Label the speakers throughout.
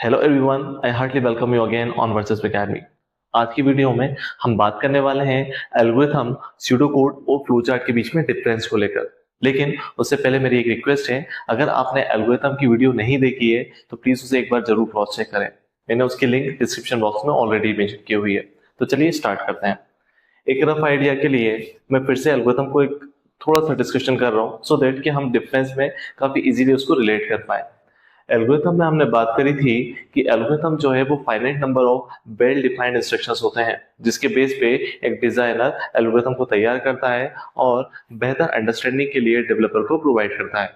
Speaker 1: Hello everyone, I heartly welcome you again on verses academy. आज की video में हम बात करने वाले हैं एल्गोरिथम, स्यूडोकोड और फ्लोचार्ट के बीच में डिफरेंस को लेकर। लेकिन उससे पहले मेरी एक रिक्वेस्ट है, अगर आपने एल्गोरिथम की वीडियो नहीं देखी है तो प्लीज उसे एक बार जरूर क्रॉस चेक करें। मैंने उसकी लिंक डिस्क्रिप्शन बॉक्स में ऑलरेडी मेंशन की हुई है। तो चलिए स्टार्ट करते हैं। एक रफ आइडिया के लिए मैं फिर से एल्गोरिथम को एक थोड़ा सा डिस्कशन कर रहा हूँ सो दैट कि हम डिफरेंस में काफी इजीली उसको रिलेट कर पाए। एल्गोरिथम में हमने बात करी थी कि एल्गोरिथम जो है वो finite number of well defined instructions होते हैं, जिसके बेस पे एक डिजाइनर एल्गोरिथम को तैयार करता है और बेहतर अंडरस्टैंडिंग के लिए डेवलपर को प्रोवाइड करता है।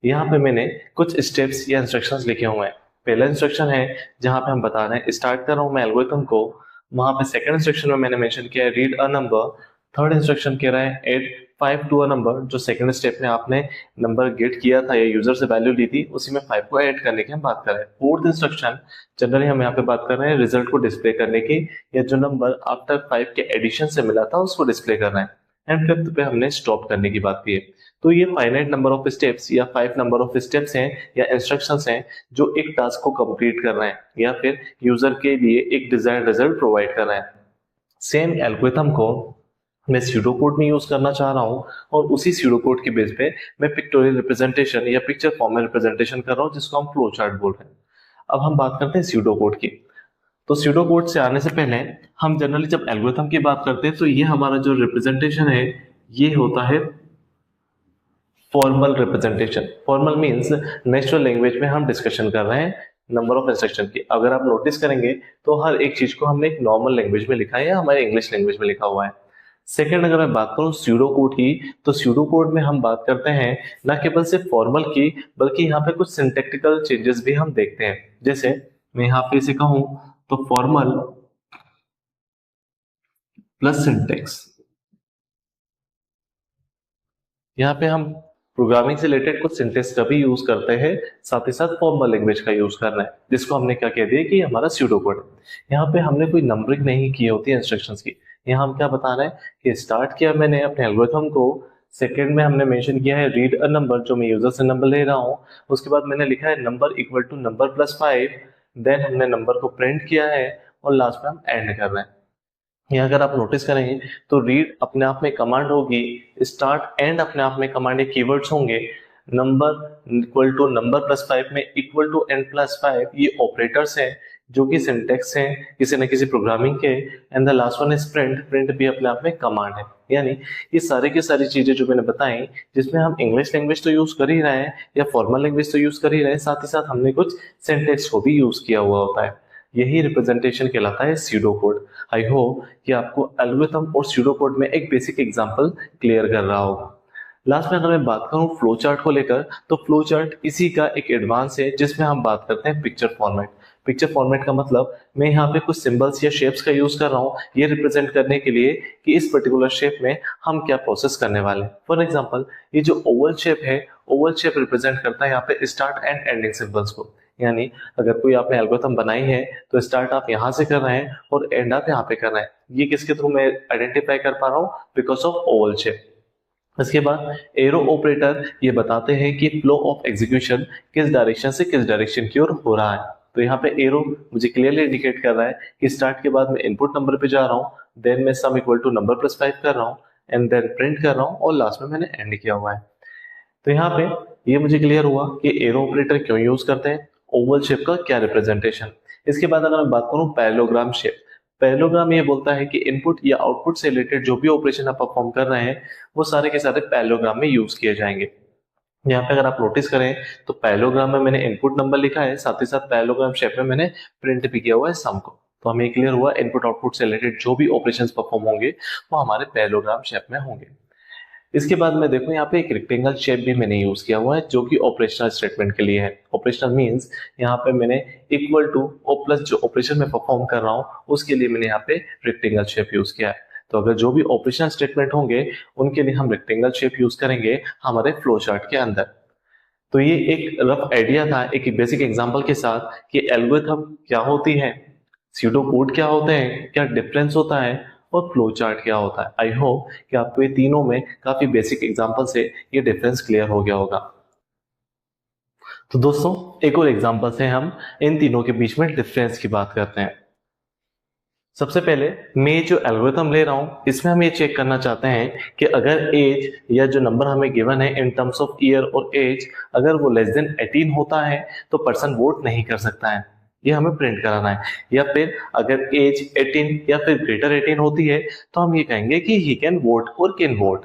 Speaker 1: यहाँ पे मैंने कुछ स्टेप्स या इंस्ट्रक्शंस लिखे हुए हैं। पहला इंस्ट्रक्शन है जहाँ पे हम बता रहे हैं स्टार्ट कर रहा हूँ मैं एल्गोरिथम को। वहां पे सेकंड इंस्ट्रक्शन में मैंने मेंशन किया है read a number. Third instruction कह रहा है एड 5 टू अ नंबर। जो सेकंड स्टेप में आपने नंबर गेट किया था या यूजर से वैल्यू ली थी उसी में 5 को ऐड करने की हम बात कर रहे हैं। फोर्थ इंस्ट्रक्शन जनरली हम यहाँ पे बात कर रहे हैं रिजल्ट को डिस्प्ले करने की, या जो नंबर आफ्टर 5 के एडिशन से मिला था उसको डिस्प्ले कर रहे हैं। एंड फिफ्थ पे हमने स्टॉप करने की बात की है। तो ये फाइनाइट नंबर ऑफ स्टेप्स या 5 नंबर ऑफ स्टेप्स हैं या इंस्ट्रक्शंस हैं जो एक टास्क को कंप्लीट कर रहे हैं या फिर यूजर के लिए एक डिजायर्ड रिजल्ट प्रोवाइड कर रहे हैं। सेम एल्गोरिथम को मैं स्यूडो कोड में यूज करना चाह रहा हूँ और उसी स्यूडो कोड के बेस पे मैं पिक्टोरियल रिप्रेजेंटेशन या पिक्चर फॉर्म में रिप्रेजेंटेशन कर रहा हूँ, जिसको हम फ्लो चार्ट बोल रहे हैं। अब हम बात करते हैं स्यूडो कोड की। तो स्यूडो कोड से आने से पहले हम जनरली जब एल्गोरिथम की बात करते हैं तो ये हमारा जो रिप्रेजेंटेशन है ये होता है formal representation. Formal means natural language में हम डिस्कशन कर रहे हैं नंबर ऑफ इंस्ट्रक्शन की। अगर आप नोटिस करेंगे तो हर एक चीज को हमने एक नॉर्मल लैंग्वेज में लिखा है या हमारे इंग्लिश लैंग्वेज में लिखा हुआ है। सेकंड, अगर मैं बात करूं स्यूडो कोड की, तो स्यूडो कोड में हम बात करते हैं न केवल सिर्फ फॉर्मल की बल्कि यहाँ पे कुछ सिंटैक्टिकल चेंजेस भी हम देखते हैं। जैसे मैं यहाँ पे इसे कहूं तो फॉर्मल प्लस सिंटेक्स। यहाँ पे हम प्रोग्रामिंग से रिलेटेड कुछ सिंटेक्स का भी यूज करते हैं, साथ ही साथ फॉर्मल लैंग्वेज का यूज करना है, जिसको हमने क्या कह दिया कि हमारा स्यूडो कोड है। यहाँ पे हमने कोई नंबरिंग नहीं की होती है इंस्ट्रक्शंस की। यहाँ हम क्या बता रहे हैं कि स्टार्ट किया मैंने अपने एल्गोरिथम को। सेकंड में हमने मेंशन किया है रीड अ नंबर, जो मैं यूजर से नंबर ले रहा हूँ। उसके बाद मैंने लिखा है number equal to number plus 5। Then हमने नंबर को प्रिंट किया है और लास्ट में हम एंड कर रहे हैं। यहाँ अगर आप नोटिस करेंगे तो रीड अपने आप में कमांड होगी, स्टार्ट एंड अपने आप में कमांड या कीवर्ड्स होंगे। Number equal to number plus 5 में इक्वल टू एंड प्लस 5 ये ऑपरेटर्स हैं जो कि सिंटेक्स हैं किसी न किसी प्रोग्रामिंग के। And the last one is print. Print भी अपने आप में कमांड है। यानी ये सारी की सारी चीजें जो मैंने बताई, जिसमें हम इंग्लिश लैंग्वेज तो यूज कर ही रहे हैं या फॉर्मल लैंग्वेज तो यूज कर ही रहे हैं, साथ ही साथ हमने कुछ सिंटेक्स को भी यूज किया हुआ होता है। यही रिप्रेजेंटेशन कहलाता है स्यूडो कोड। आई होप कि आपको एल्गोरिथम और स्यूडो कोड में एक बेसिक एग्जांपल क्लियर कर रहा होगा। लास्ट में अगर मैं बात करूं फ्लो चार्ट को लेकर, तो फ्लो चार्ट इसी का एक एडवांस है जिसमें हम बात करते हैं पिक्चर फॉर्मेट। पिक्चर फॉर्मेट का मतलब मैं यहाँ पे कुछ सिंबल्स या शेप्स का यूज कर रहा हूँ ये रिप्रेजेंट करने के लिए कि इस पर्टिकुलर शेप में हम क्या प्रोसेस करने वाले हैं। फॉर एग्जाम्पल ये जो ओवल शेप है, ओवल शेप रिप्रेजेंट करता है यहाँ पे स्टार्ट एंड एंडिंग सिंबल्स को। यानी अगर कोई आपने एल्गोरिथम बनाई है तो स्टार्ट आप यहाँ से कर रहे हैं और एंड आप यहाँ पे कर रहे हैं। ये किसके थ्रू मैं आइडेंटिफाई कर पा रहा हूँ? Because of Oval shape. इसके बाद एरो ऑपरेटर ये बताते हैं कि फ्लो ऑफ एग्जीक्यूशन किस डायरेक्शन से किस डायरेक्शन की ओर हो रहा है। तो यहाँ पे एरो मुझे क्लियरली इंडिकेट कर रहा है कि स्टार्ट के बाद मैं इनपुट नंबर पे जा रहा हूँ, देन मैं sum equal to number plus 5 कर रहा हूँ एंड देन प्रिंट कर रहा हूँ और लास्ट में मैंने एंड किया हुआ है। तो यहाँ पे ये मुझे क्लियर हुआ कि एरो ऑपरेटर क्यों यूज करते हैं, ओवल शेप का क्या रिप्रेजेंटेशन। इसके बाद अगर मैं बात करूं पैरेललोग्राम शेप। पैरेललोग्राम ये बोलता है कि इनपुट या आउटपुट से रिलेटेड जो भी ऑपरेशन आप परफॉर्म कर रहे हैं वो सारे के सारे पैरेललोग्राम में यूज किए जाएंगे। यहाँ पे अगर आप नोटिस करें तो पैरेललोग्राम में मैंने इनपुट नंबर लिखा है, साथ ही साथ पैरेललोग्राम शेप में मैंने प्रिंट भी किया हुआ है सम को। तो हमें क्लियर हुआ इनपुट आउटपुट से रिलेटेड जो भी ऑपरेशंस परफॉर्म होंगे वो हमारे पैरेललोग्राम शेप में होंगे। इसके बाद मैं देखूं यहाँ पे एक रेक्टेंगल शेप भी मैंने यूज किया हुआ है जो कि ऑपरेशनल स्टेटमेंट के लिए है। ऑपरेशनल मींस यहाँ पे मैंने इक्वल टू और प्लस जो ऑपरेशन में परफॉर्म कर रहा हूँ उसके लिए मैंने यहाँ पे रेक्टेंगल शेप यूज किया है। तो अगर जो भी ऑपरेशनल स्टेटमेंट होंगे उनके लिए हम रेक्टेंगल शेप यूज करेंगे हमारे फ्लो चार्ट के अंदर। तो ये एक रफ आइडिया था एक बेसिक एग्जांपल के साथ कि एल्गोरिथम क्या होती है, स्यूडो कोड क्या होते हैं, क्या डिफरेंस होता है और फ्लो चार्ट क्या होता है। आई होप कि आपको ये तीनों में काफी बेसिक एग्जांपल से ये डिफरेंस क्लियर हो गया होगा। तो दोस्तों एक और एग्जांपल से हम इन तीनों के बीच में डिफरेंस की बात करते हैं। सबसे पहले मैं जो एल्गोरिथम ले रहा हूं इसमें हम ये चेक करना चाहते हैं कि अगर एज या जो नंबर हमें गिवन है इन टर्म्स ऑफ ईयर और एज अगर वो लेस देन 18 होता है तो पर्सन वोट नहीं कर सकता है, ये हमें प्रिंट कराना है। या फिर अगर एज 18 या फिर ग्रेटर 18 होती है तो हम ये कहेंगे कि ही कैन वोट और कैन वोट।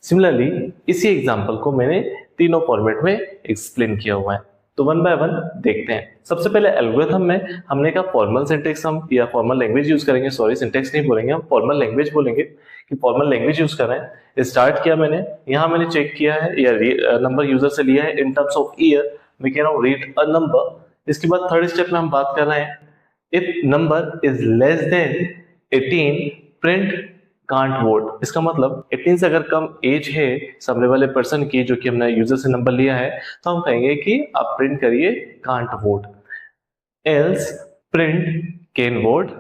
Speaker 1: सिमिलरली इसी एग्जांपल को मैंने तीनों फॉर्मेट में एक्सप्लेन किया हुआ है, तो वन बाय वन देखते हैं। सबसे पहले एल्गोरिथम में हमने कहा फॉर्मल सिंटेक्स हम या फॉर्मल लैंग्वेज यूज करेंगे, सॉरी सिंटेक्स नहीं बोलेंगे, हम फॉर्मल लैंग्वेज बोलेंगे कि फॉर्मल लैंग्वेज यूज कर रहे हैं। स्टार्ट किया मैंने, यहाँ मैंने चेक किया है या नंबर यूजर से लिया है in terms of year, we can read a number. इसके बाद थर्ड स्टेप में हम बात कर रहे हैं if number is less than 18 print can't vote. इसका मतलब 18 से अगर कम एज है सामने वाले पर्सन की जो कि हमने यूजर से नंबर लिया है तो हम कहेंगे कि आप प्रिंट करिए can't vote, else print can vote.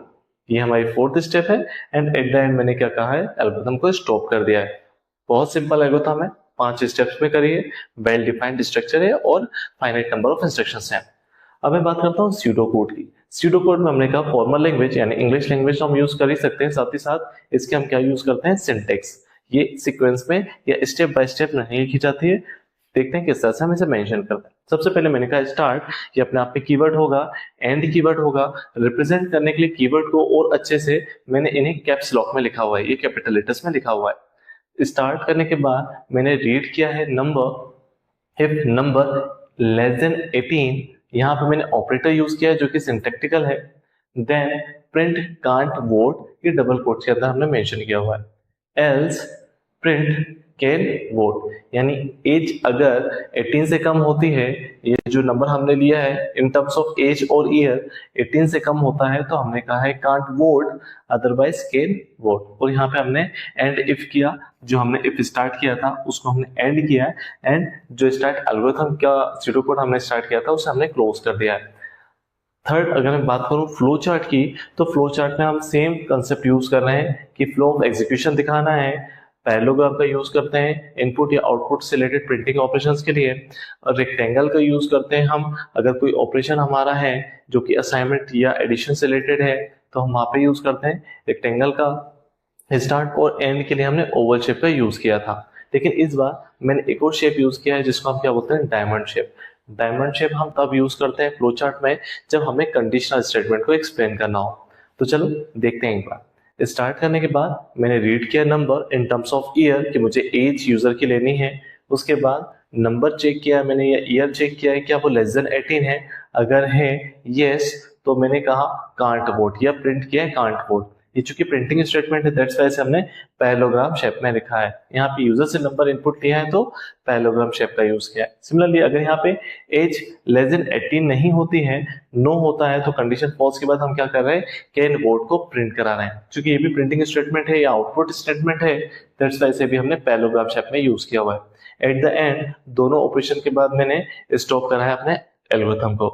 Speaker 1: ये हमारी फोर्थ स्टेप है एंड एट द एंड मैंने क्या कहा है, एल्गोरिथम को स्टॉप कर दिया है। बहुत सिंपल एल्गोरिथम है, 5 स्टेप्स में करिए, वेल डिफाइंड स्ट्रक्चर है और फाइनाइट नंबर ऑफ इंस्ट्रक्शंस हैं। अब मैं बात करता हूँ स्यूडो कोड की। स्यूडो कोड में हमने कहा फॉर्मल लैंग्वेज यानी इंग्लिश लैंग्वेज तो हम यूज कर ही सकते हैं, साथ ही साथ इसके हम क्या यूज करते हैं, सिंटेक्स। ये सीक्वेंस में या स्टेप बाय स्टेप नहीं लिखी जाती है, देखते हैं किस तरह से हम इसे मेंशन करते हैं। सबसे पहले मैंने कहा स्टार्ट, ये अपने आप में कीवर्ड होगा, एंड कीवर्ड होगा। रिप्रेजेंट करने के लिए कीवर्ड को और अच्छे से मैंने इन्हें कैप्स लॉक में लिखा हुआ है, ये कैपिटल लेटर्स में लिखा हुआ है। स्टार्ट करने के बाद मैंने रीड किया है number, if number less than 18, यहां पे मैंने ऑपरेटर यूज किया है जो कि सिंटैक्टिकल है। देन प्रिंट कांट वोट, ये डबल कोट्स के अंदर हमने मेंशन किया हुआ है। एल्स प्रिंट कैन वोट, यानी एज अगर 18 से कम होती है, ये जो नंबर हमने लिया है इन टर्म्स ऑफ एज और ईयर 18 से कम होता है तो हमने कहा है can't vote, otherwise can vote. और यहाँ पे हमने एंड इफ किया, जो हमने इफ स्टार्ट किया था उसको हमने एंड किया है, एंड जो स्टार्ट एल्गोरिथम का स्यूडो कोड हमने स्टार्ट किया था उसे हमने क्लोज कर दिया है। थर्ड, अगर मैं बात करूं फ्लो चार्ट की, तो फ्लो चार्ट में हम सेम कंसेप्ट यूज कर रहे हैं कि फ्लो ऑफ एग्जीक्यूशन दिखाना है। पैरेललोग्राम का यूज करते हैं इनपुट या आउटपुट से रिलेटेड प्रिंटिंग ऑपरेशंस के लिए, और रेक्टेंगल का यूज करते हैं हम अगर कोई ऑपरेशन हमारा है जो कि असाइनमेंट या एडिशन से रिलेटेड है तो हम वहां पे यूज करते हैं रेक्टेंगल का। स्टार्ट और एंड के लिए हमने ओवल शेप का यूज किया था, लेकिन इस बार मैंने एक और शेप यूज किया है जिसको हम क्या बोलते हैं, डायमंड शेप। डायमंड शेप हम तब यूज करते हैं फ्लो चार्ट में जब हमें कंडीशनल स्टेटमेंट को एक्सप्लेन करना हो। तो चलो देखते हैं एक बार। स्टार्ट करने के बाद मैंने रीड किया number in terms of year कि मुझे एज यूजर की लेनी है। उसके बाद नंबर चेक किया मैंने या ईयर चेक किया है क्या वो लेस देन 18 है, अगर है यस तो मैंने कहा कांट वोट या प्रिंट किया है कांट वोट। ये चूंकि प्रिंटिंग स्टेटमेंट है दैट्स वाइज हमने पैरेललोग्राम शेप में लिखा है। यहाँ पे यूजर से नंबर इनपुट लिया है तो पैरेललोग्राम शेप का यूज किया है। सिमिलरली अगर यहाँ पे एज लेस देन 18 नहीं होती है, नो होता है, तो कंडीशन फॉल्स के बाद हम क्या कर रहे हैं, कैन वोट को प्रिंट करा रहे हैं। क्योंकि ये भी प्रिंटिंग स्टेटमेंट है या आउटपुट स्टेटमेंट है दैट्स वाइज से भी हमने पैरेललोग्राम शेप में यूज किया हुआ है। एट द एंड दोनों ऑपरेशन के बाद मैंने स्टॉप करा है अपने एल्गोरिथम को।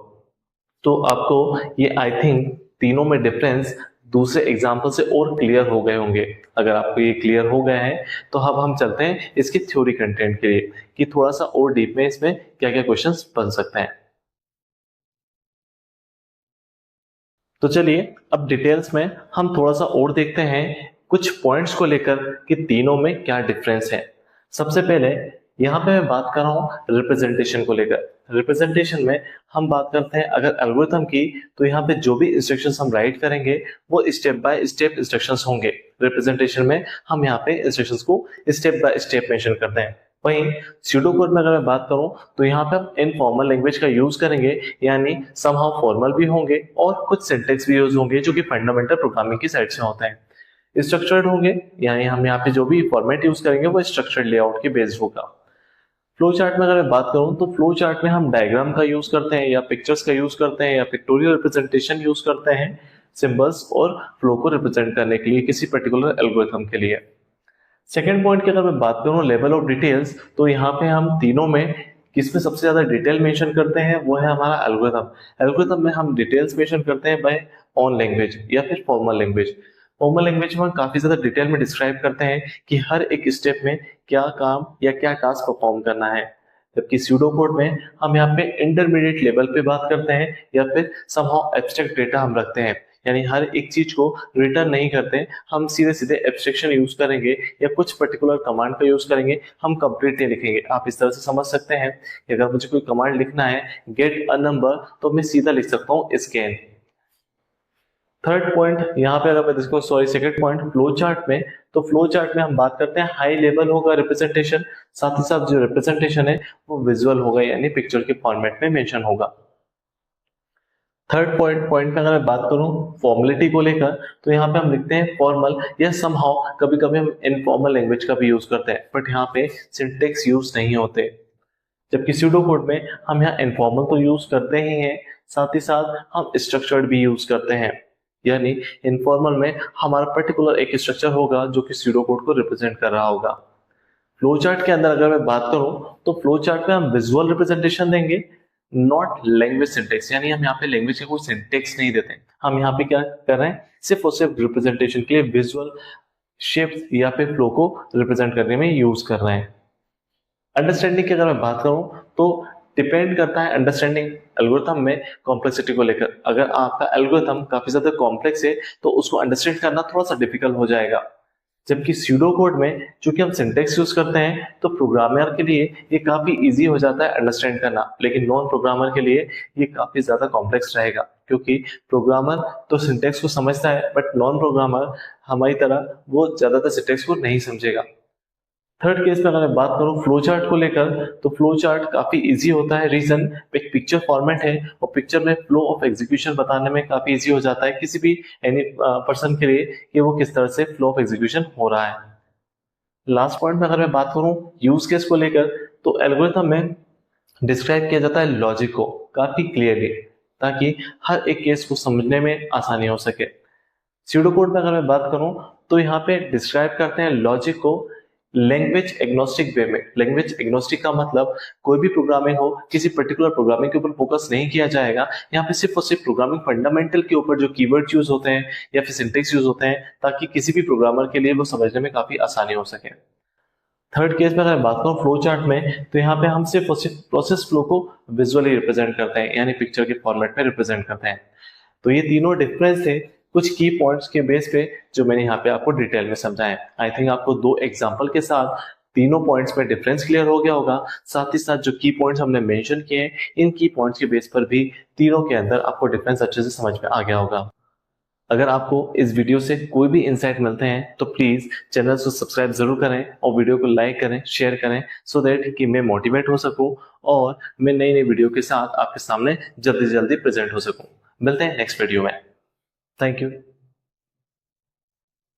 Speaker 1: तो आपको ये आई थिंक तीनों में डिफरेंस दूसरे एग्जाम्पल से और क्लियर हो गए होंगे। अगर आपको ये क्लियर हो गए हैं तो अब हम चलते हैं इसकी थ्योरी कंटेंट के लिए कि थोड़ा सा और डीप में इसमें क्या क्या क्वेश्चंस बन सकते हैं। तो चलिए अब डिटेल्स में हम थोड़ा सा और देखते हैं कुछ पॉइंट्स को लेकर कि तीनों में क्या डिफरेंस है। सबसे पहले यहाँ पे मैं बात कर रहा हूँ रिप्रेजेंटेशन को लेकर। रिप्रेजेंटेशन में हम बात करते हैं अगर एल्गोरिथम की, तो यहाँ पे जो भी इंस्ट्रक्शंस हम राइट करेंगे वो स्टेप बाय स्टेप इंस्ट्रक्शंस होंगे। रिप्रेजेंटेशन में हम यहाँ पे इंस्ट्रक्शंस को स्टेप बाय स्टेप मेंशन करते हैं। वहीं स्यूडो कोड में अगर मैं बात करूं तो यहाँ पे हम इनफॉर्मल लैंग्वेज का यूज करेंगे, यानी समहाउ फॉर्मल भी होंगे और कुछ सिंटेक्स भी यूज होंगे जो कि फंडामेंटल प्रोग्रामिंग की साइड से होते हैं। स्ट्रक्चर्ड होंगे, यानी हम यहाँ पे जो भी फॉर्मेट यूज करेंगे वो स्ट्रक्चर्ड लेआउट के बेस्ड होगा। फ्लो चार्ट में अगर मैं बात करूं तो फ्लो चार्ट में हम डायग्राम का यूज करते हैं या पिक्चर्स का यूज करते हैं या पिक्टोरियल रिप्रेजेंटेशन यूज करते हैं सिंबल्स और फ्लो को रिप्रेजेंट करने के लिए किसी पर्टिकुलर एल्गोरिथम के लिए। सेकेंड पॉइंट की अगर मैं बात करूं लेवल ऑफ डिटेल्स, तो यहाँ पे हम तीनों में किसमें सबसे ज्यादा डिटेल मेंशन करते हैं वो है हमारा एल्गोरिथम। एल्गोरिथम में हम डिटेल्स मेंशन करते हैं बाय ऑन लैंग्वेज या फिर फॉर्मल लैंग्वेज। फॉर्मल लैंग्वेज में हम काफी ज्यादा डिटेल में डिस्क्राइब करते हैं कि हर एक स्टेप में क्या काम या क्या टास्क परफॉर्म करना है। जबकि स्यूडो कोड में हम यहाँ पे इंटरमीडिएट लेवल पे बात करते हैं या फिर समहाउ एब्स्ट्रैक्ट डेटा हम रखते हैं, यानी हर एक चीज को रिटर्न नहीं करते, हम सीधे सीधे एब्स्ट्रैक्शन यूज करेंगे या कुछ पर्टिकुलर कमांड का यूज करेंगे, हम कंप्लीट नहीं लिखेंगे। आप इस तरह से समझ सकते हैं कि अगर मुझे कोई कमांड लिखना है गेट अ नंबर तो मैं सीधा लिख सकता हूँ स्कैन। थर्ड पॉइंट यहाँ पे अगर मैं इसको सेकंड पॉइंट फ्लो चार्ट में, तो फ्लो चार्ट में हम बात करते हैं हाई लेवल होगा रिप्रेजेंटेशन, साथ ही साथ जो रिप्रेजेंटेशन है वो विजुअल होगा यानी पिक्चर के फॉर्मेट में मेंशन होगा। थर्ड पॉइंट में अगर मैं बात करूं फॉर्मेलिटी को लेकर, तो यहाँ पे हम लिखते हैं फॉर्मल या समहाउ, कभी कभी हम इनफॉर्मल लैंग्वेज का भी यूज करते हैं, बट यहाँ पे सिंटेक्स यूज नहीं होते। जबकि स्यूडो कोड में हम यहाँ इनफॉर्मल तो यूज करते ही हैं, साथ ही साथ हम स्ट्रक्चर्ड भी यूज करते हैं, यानी इनफॉर्मल में हमारा पर्टिकुलर एक स्ट्रक्चर होगा जो कि स्यूडो कोड को रिप्रेजेंट कर रहा होगा। फ्लो चार्ट के अंदर अगर मैं बात करूं तो फ्लो चार्ट में हम विजुअल रिप्रेजेंटेशन देंगे, नॉट लैंग्वेज सिंटेक्स, यानी हम यहाँ पे लैंग्वेज का कोई सिंटेक्स नहीं देते, हम यहाँ पे क्या कर रहे हैं सिर्फ और सिर्फ रिप्रेजेंटेशन के लिए विजुअल शेप्स या फिर फ्लो को रिप्रेजेंट करने में यूज कर रहे हैं। अंडरस्टैंडिंग की अगर मैं बात करूं तो डिपेंड करता है अंडरस्टैंडिंग एल्गोरिथम में कॉम्प्लेक्सिटी को लेकर। अगर आपका एल्गोरिथम काफी ज्यादा कॉम्प्लेक्स है तो उसको अंडरस्टैंड करना थोड़ा सा डिफिकल्ट हो जाएगा। जबकि स्यूडो कोड में चूंकि हम सिंटेक्स यूज करते हैं तो प्रोग्रामर के लिए ये काफी इजी हो जाता है अंडरस्टैंड करना, लेकिन नॉन प्रोग्रामर के लिए ये काफी ज्यादा कॉम्प्लेक्स रहेगा, क्योंकि प्रोग्रामर तो सिंटेक्स को समझता है बट नॉन प्रोग्रामर हमारी तरह वो ज्यादातर सिंटेक्स को नहीं समझेगा। थर्ड केस में अगर मैं बात करूं फ्लो चार्ट को लेकर, तो फ्लो चार्ट काफी इजी होता है, रीजन एक पिक्चर फॉर्मेट है और पिक्चर में फ्लो ऑफ एग्जीक्यूशन बताने में काफी इजी हो जाता है किसी भी एनी पर्सन के लिए कि वो किस तरह से फ्लो ऑफ एग्जीक्यूशन हो रहा है। लास्ट पॉइंट में अगर मैं बात करूं यूज केस को लेकर, तो एल्गोरिथम में डिस्क्राइब किया जाता है लॉजिक को काफी क्लियरली ताकि हर एक केस को समझने में आसानी हो सके। स्यूडो कोड में अगर मैं बात करूं तो यहाँ पे डिस्क्राइब करते हैं लॉजिक को लैंग्वेज एग्नोस्टिक वे में। लैंग्वेज एग्नोस्टिक का मतलब कोई भी प्रोग्रामिंग हो किसी पर्टिकुलर प्रोग्रामिंग के ऊपर फोकस नहीं किया जाएगा, यहाँ पे सिर्फ और सिर्फ प्रोग्रामिंग फंडामेंटल के ऊपर जो कीवर्ड यूज होते हैं या फिर सिंटेक्स यूज होते हैं ताकि किसी भी प्रोग्रामर के लिए वो समझने में काफी आसानी हो सके। थर्ड केस में अगर बात करूं फ्लो चार्ट में, तो यहाँ पे हम सिर्फ और सिर्फ प्रोसेस फ्लो को विजुअली रिप्रेजेंट करते हैं यानी पिक्चर के फॉर्मेट में रिप्रेजेंट करते हैं। तो ये तीनों डिफरेंस थे कुछ की पॉइंट्स के बेस पे जो मैंने यहाँ पे आपको डिटेल में समझाया। आई थिंक आपको दो एग्जांपल के साथ तीनों पॉइंट्स में डिफरेंस क्लियर हो गया होगा, साथ ही साथ जो की पॉइंट्स हमने मेंशन किए हैं इन की पॉइंट्स के बेस पर भी तीनों के अंदर आपको डिफरेंस अच्छे से समझ में आ गया होगा। अगर आपको इस वीडियो से कोई भी इंसाइट मिलते हैं तो प्लीज चैनल को सब्सक्राइब जरूर करें और वीडियो को लाइक करें, शेयर करें, सो दैट कि मैं मोटिवेट हो सकूं और मैं नई नई वीडियो के साथ आपके सामने जल्दी जल्दी प्रेजेंट हो सकूं। मिलते हैं नेक्स्ट वीडियो में। Thank you.